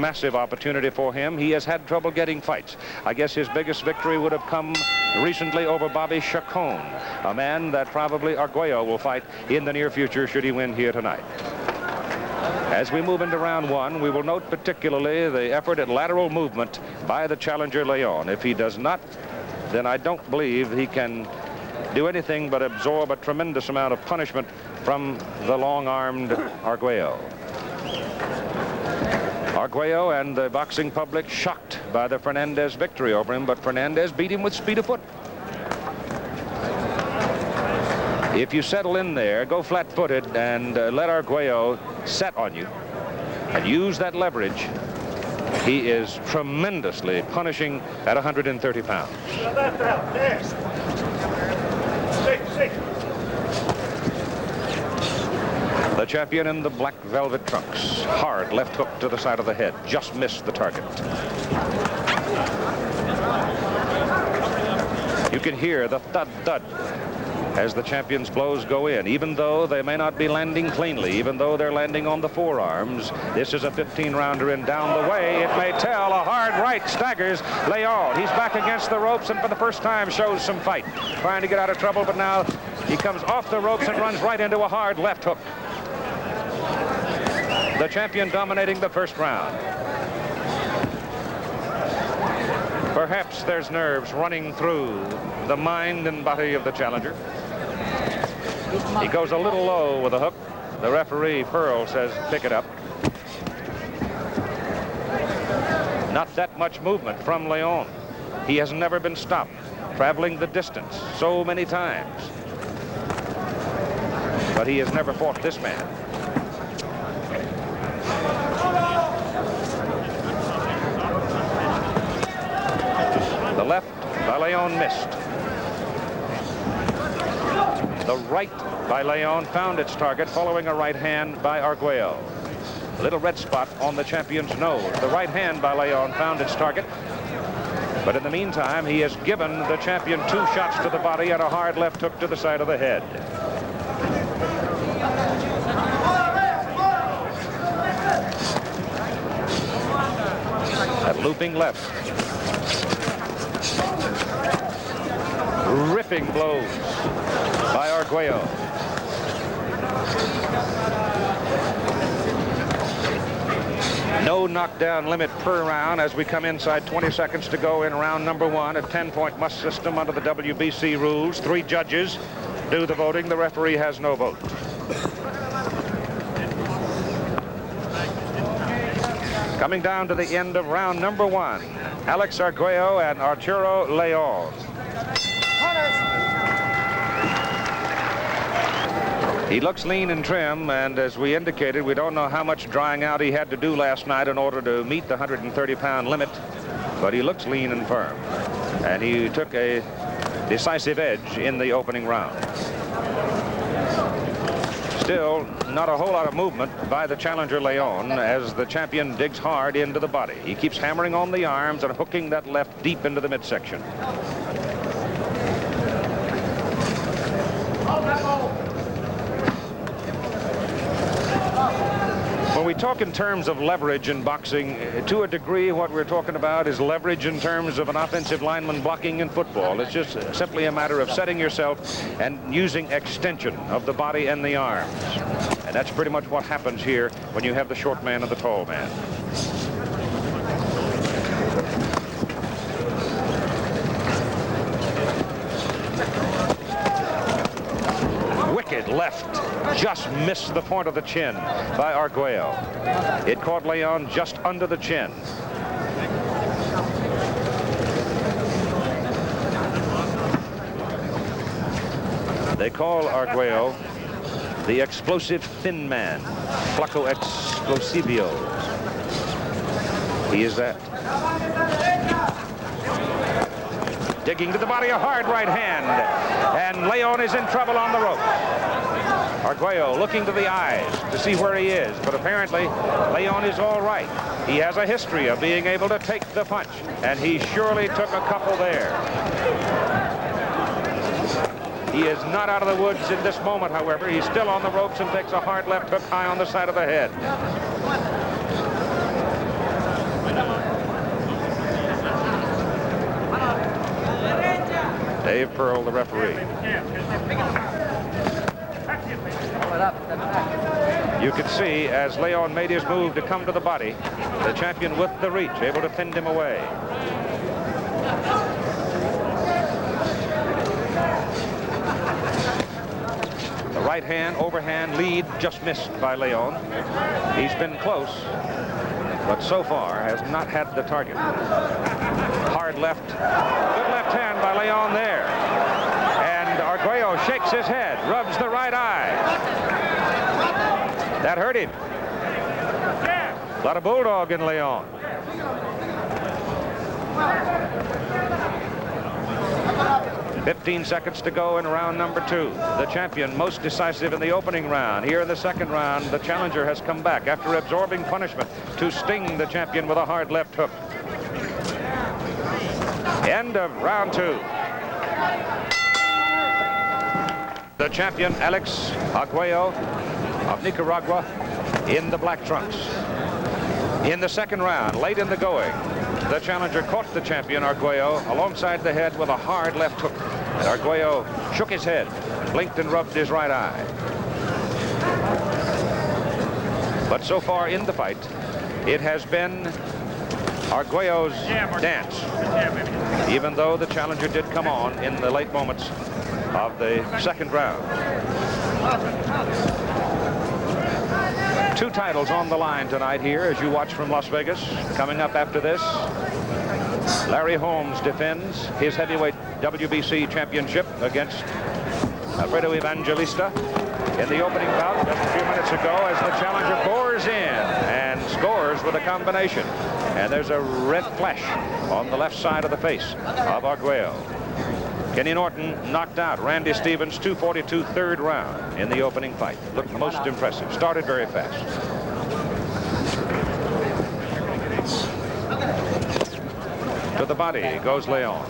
massive opportunity for him. He has had trouble getting fights. I guess his biggest victory would have come recently over Bobby Chacon, a man that probably Arguello will fight in the near future should he win here tonight. As we move into round one, we will note particularly the effort at lateral movement by the challenger Leon. If he does not, then I don't believe he can do anything but absorb a tremendous amount of punishment from the long-armed Arguello. Arguello and the boxing public shocked by the Fernandez victory over him, but Fernandez beat him with speed of foot. If you settle in there, go flat-footed and let Arguello set on you and use that leverage, he is tremendously punishing at 130 pounds. The champion in the black velvet trunks. Hard left hook to the side of the head. Just missed the target. You can hear the thud-thud as the champion's blows go in, even though they may not be landing cleanly, even though they're landing on the forearms. This is a 15-rounder, and down the way, it may tell. A hard right staggers Leon. He's back against the ropes and for the first time shows some fight. Trying to get out of trouble, but now he comes off the ropes and runs right into a hard left hook. The champion dominating the first round. Perhaps there's nerves running through the mind and body of the challenger. He goes a little low with a hook. The referee, Pearl, says pick it up. Not that much movement from Leon. He has never been stopped, traveling the distance so many times. But he has never fought this man. The left by Leon missed. The right by Leon found its target, following a right hand by Arguello. A little red spot on the champion's nose. The right hand by Leon found its target. But in the meantime, he has given the champion 2 shots to the body and a hard left hook to the side of the head. That looping left. Ripping blows by Arguello. No knockdown limit per round as we come inside 20 seconds to go in round number 1. A 10-point must system under the WBC rules. 3 judges do the voting. The referee has no vote. Coming down to the end of round number 1, Alex Arguello and Arturo Leon. He looks lean and trim, and as we indicated, we don't know how much drying out he had to do last night in order to meet the 130-pound limit, but he looks lean and firm. And he took a decisive edge in the opening round. Still, not a whole lot of movement by the challenger Leon as the champion digs hard into the body. He keeps hammering on the arms and hooking that left deep into the midsection. When we talk in terms of leverage in boxing, to a degree, what we're talking about is leverage in terms of an offensive lineman blocking in football. It's just simply a matter of setting yourself and using extension of the body and the arms. And that's pretty much what happens here when you have the short man and the tall man. Wicked left. Just missed the point of the chin by Arguello. It caught Leon just under the chin. They call Arguello the explosive thin man, Flaco Explosivio. He is that. Digging to the body, a hard right hand, and Leon is in trouble on the rope. Arguello looking to the eyes to see where he is, but apparently Leon is all right. He has a history of being able to take the punch, and he surely took a couple there. He is not out of the woods in this moment, however. He's still on the ropes and takes a hard left hook high on the side of the head. Dave Pearl, the referee. You could see as Leon made his move to come to the body, the champion with the reach, able to fend him away. The right hand, overhand lead just missed by Leon. He's been close, but so far has not had the target. Hard left. Good left hand by Leon there. And Arguello shakes his head, rubs the right eye. That hurt him. A lot of bulldog in Leon. "15 seconds to go in round number 2. The champion most decisive in the opening round. Here in the second round, the challenger has come back after absorbing punishment to sting the champion with a hard left hook. End of round 2. The champion, Alex Arguello of Nicaragua, in the black trunks. In the second round, late in the going, the challenger caught the champion, Arguello, alongside the head with a hard left hook. And Arguello shook his head, blinked and rubbed his right eye. But so far in the fight, it has been Arguello's dance, even though the challenger did come on in the late moments of the second round. 2 titles on the line tonight here as you watch from Las Vegas. Coming up after this, Larry Holmes defends his heavyweight WBC championship against Alfredo Evangelista in the opening bout just a few minutes ago as the challenger bores in and scores with a combination. And there's a red flash on the left side of the face of Arguello. Kenny Norton knocked out Randy Stevens, 2:42, third round in the opening fight. Looked most impressive. Started very fast. To the body goes Leon.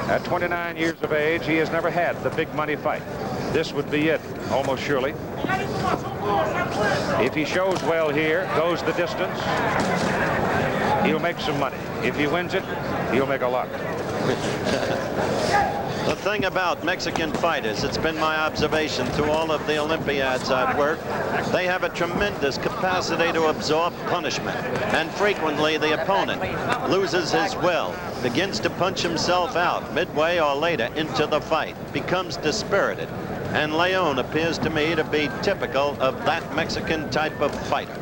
At 29 years of age, he has never had the big money fight. This would be it, almost surely. If he shows well here, goes the distance, he'll make some money. If he wins it, he'll make a lot. The thing about Mexican fighters, it's been my observation through all of the Olympiads I've worked, they have a tremendous capacity to absorb punishment. And frequently the opponent loses his will, begins to punch himself out midway or later into the fight, becomes dispirited. And Leon appears to me to be typical of that Mexican type of fighter.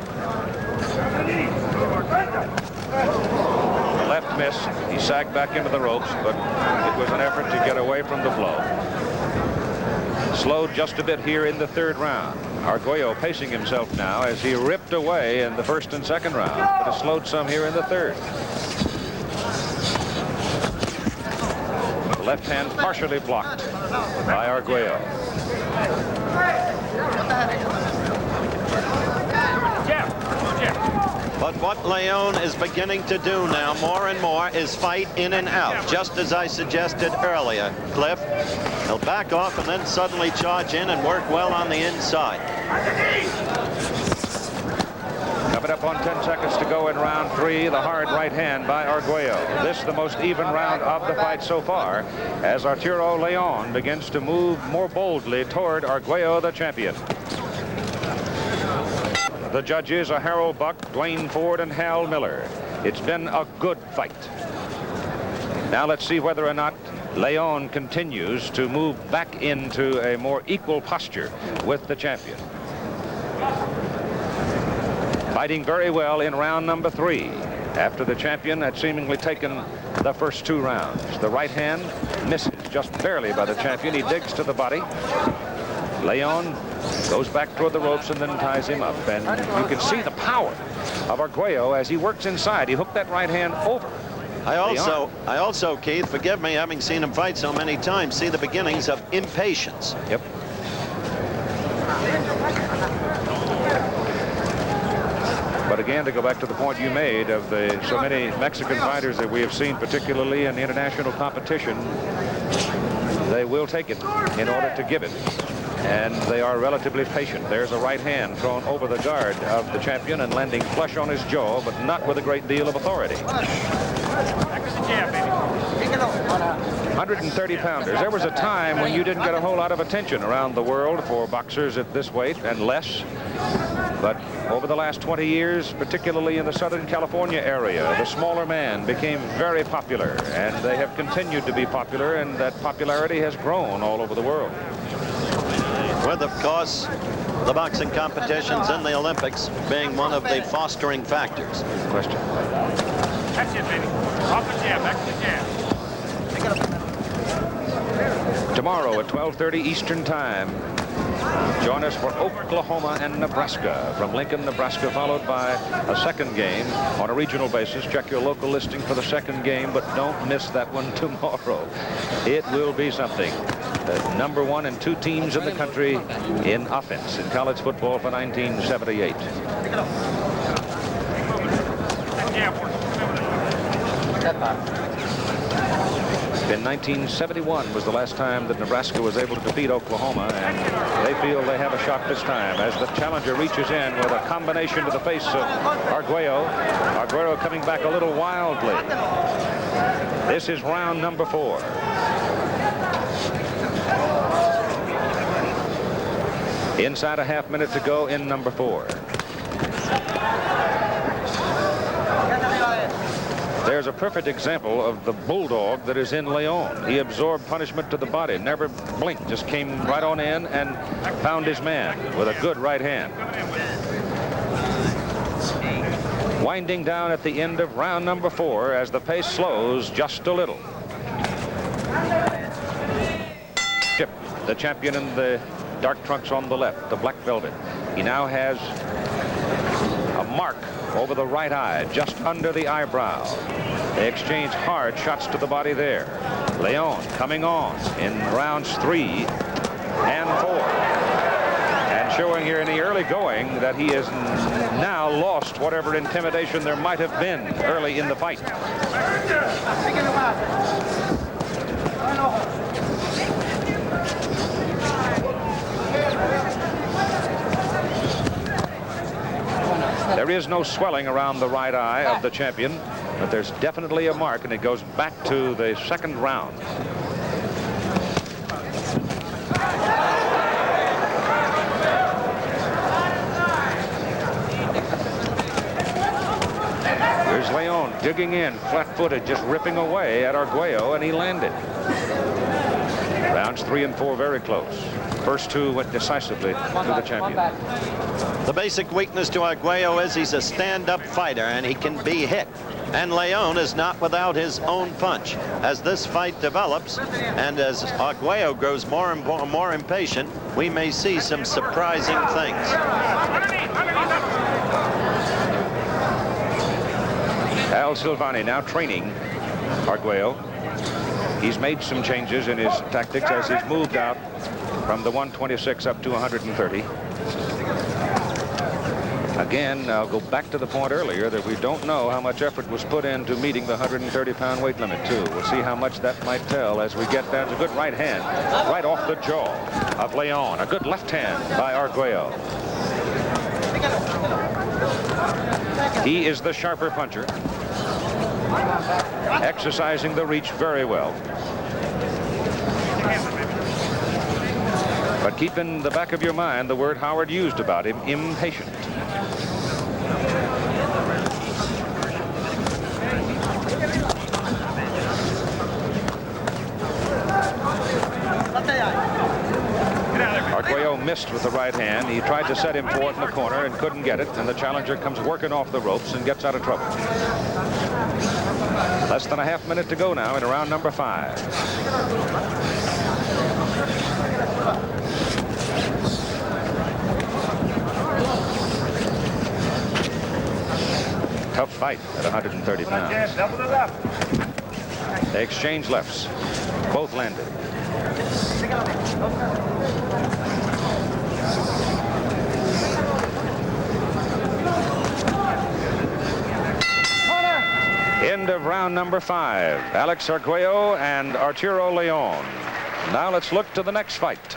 Left miss. He sagged back into the ropes, but it was an effort to get away from the blow. Slowed just a bit here in the third round. Arguello pacing himself now as he ripped away in the first and second round, but has slowed some here in the third. The left hand partially blocked by Arguello. But what Leon is beginning to do now more and more is fight in and out, just as I suggested earlier, Cliff. He'll back off and then suddenly charge in and work well on the inside. Coming up on 10 seconds to go in round 3, the hard right hand by Arguello. This the most even round of the fight so far as Arturo Leon begins to move more boldly toward Arguello, the champion. The judges are Harold Buck, Dwayne Ford, and Hal Miller. It's been a good fight. Now let's see whether or not Leon continues to move back into a more equal posture with the champion. Fighting very well in round number 3 after the champion had seemingly taken the first 2 rounds. The right hand misses just barely by the champion. He digs to the body. Leon goes back toward the ropes and then ties him up. And you can see the power of Arguello as he works inside. He hooked that right hand over. I also, Keith, forgive me, having seen him fight so many times, see the beginnings of impatience. Yep. But again, to go back to the point you made of the so many Mexican fighters that we have seen, particularly in international competition, they will take it in order to give it. and they are relatively patient. There's a right hand thrown over the guard of the champion and landing flush on his jaw, but not with a great deal of authority. 130 pounders. There was a time when you didn't get a whole lot of attention around the world for boxers at this weight and less. But over the last 20 years, particularly in the Southern California area, the smaller man became very popular, and they have continued to be popular, and that popularity has grown all over the world. With, of course, the boxing competitions in the Olympics being one of the fostering factors. Question. That's it, baby. Off the jab, back to the jab. Tomorrow at 12:30 Eastern Time, join us for Oklahoma and Nebraska from Lincoln, Nebraska, followed by a second game on a regional basis. Check your local listing for the second game, but don't miss that one tomorrow. It will be something. The number 1 and 2 teams in the country in offense in college football for 1978. In 1971 was the last time that Nebraska was able to defeat Oklahoma, and they feel they have a shot this time as the challenger reaches in with a combination to the face of Arguello. Arguello coming back a little wildly. This is round number 4. Inside a half minute to go in number 4. There's a perfect example of the bulldog that is in Leon. He absorbed punishment to the body, never blinked, just came right on in and found his man with a good right hand. Winding down at the end of round number 4 as the pace slows just a little. Chip, the champion in the dark trunks on the left, the black velvet. He now has a mark over the right eye, just under the eyebrow. They exchange hard shots to the body there. Leon coming on in rounds 3 and 4. And showing here in the early going that he has now lost whatever intimidation there might have been early in the fight. There is no swelling around the right eye of the champion, but there's definitely a mark, and it goes back to the second round. Here's Leon digging in, flat-footed, just ripping away at Arguello, and he landed. Rounds 3 and 4 very close. First 2 went decisively to the champion. The basic weakness to Arguello is he's a stand-up fighter, and he can be hit. And Leon is not without his own punch. As this fight develops, and as Arguello grows more and more impatient, we may see some surprising things. Al Silvani now training Arguello. He's made some changes in his tactics as he's moved out from the 126 up to 130. Again, I'll go back to the point earlier that we don't know how much effort was put into meeting the 130-pound weight limit, too. We'll see how much that might tell as we get down to a good right hand right off the jaw of Leon. A good left hand by Arguello. He is the sharper puncher, exercising the reach very well. But keep in the back of your mind the word Howard used about him, impatient. Arguello missed with the right hand. He tried to set him for it in the corner and couldn't get it, and the challenger comes working off the ropes and gets out of trouble. Less than a half minute to go now in round number 5. Tough fight at 130 pounds. They exchange lefts. Both landed. End of round number 5. Alexis Arguello and Arturo Leon. Now let's look to the next fight.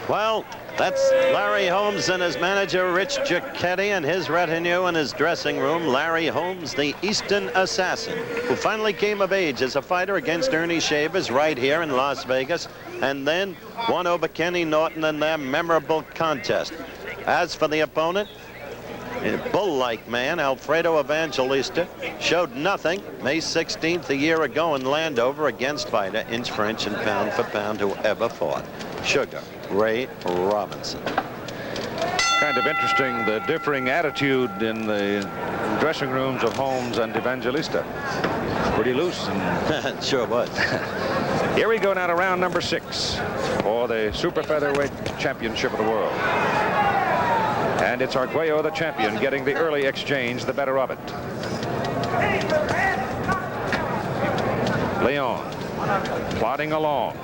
Well, that's Larry Holmes and his manager, Rich Giacchetti, and his retinue in his dressing room. Larry Holmes, the Eastern Assassin, who finally came of age as a fighter against Ernie Shavers right here in Las Vegas, and then won over Kenny Norton in their memorable contest. As for the opponent, a bull-like man, Alfredo Evangelista, showed nothing May 16th a year ago in Landover against fighter, inch for inch and pound for pound, who ever fought. Sugar Ray Robinson. Kind of interesting, the differing attitude in the dressing rooms of Holmes and Evangelista. Pretty loose. It sure was. Here we go now to round number 6 for the super featherweight championship of the world. And it's Arguello, the champion, getting the early exchange, the better of it. Leon plodding along,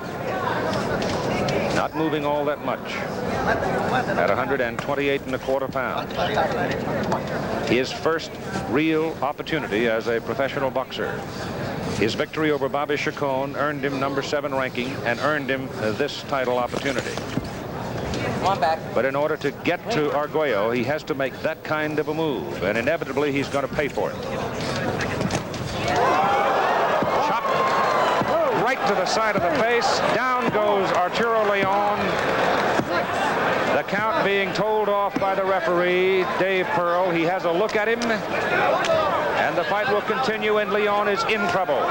not moving all that much at 128.25 pounds. His first real opportunity as a professional boxer. His victory over Bobby Chacon earned him number 7 ranking and earned him this title opportunity. But in order to get to Arguello, he has to make that kind of a move, and inevitably he's going to pay for it. Chop right to the side of the face. Down goes Arturo Leon. The count being told off by the referee, Dave Pearl. He has a look at him, and the fight will continue, and Leon is in trouble.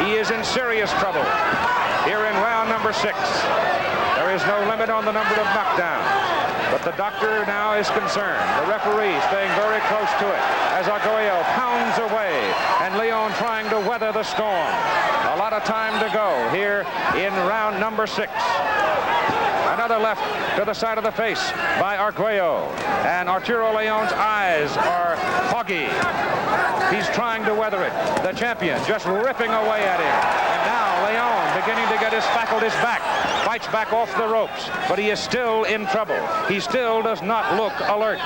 He is in serious trouble here in round number 6. There is no limit on the number of knockdowns, but the doctor now is concerned. The referee staying very close to it as Arguello pounds away, and Leon trying to weather the storm. A lot of time to go here in round number 6. Another left to the side of the face by Arguello, and Arturo Leon's eyes are foggy. He's trying to weather it. The champion just ripping away at him. And now Leon beginning to get his faculties back. Fights back off the ropes, but he is still in trouble. He still does not look alert.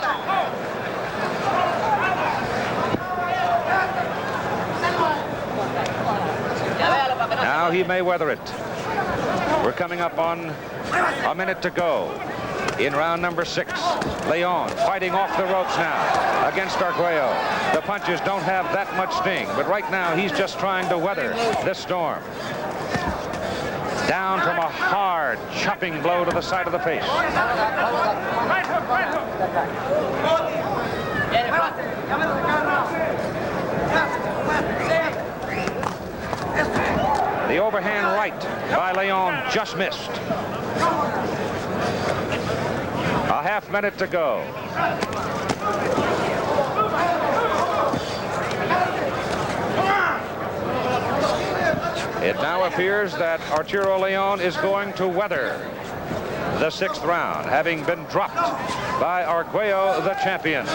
Now he may weather it. We're coming up on a minute to go in round number 6. Leon fighting off the ropes now against Arguello. The punches don't have that much sting, but right now he's just trying to weather this storm. Down from a hard chopping blow to the side of the face. Right hook, right hook. The overhand right by Leon just missed. A half minute to go. It now appears that Arturo Leon is going to weather the 6th round, having been dropped by Arguello, the champion.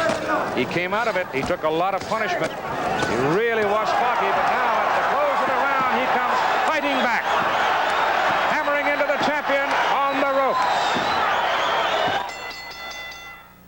He came out of it. He took a lot of punishment. He really was foggy.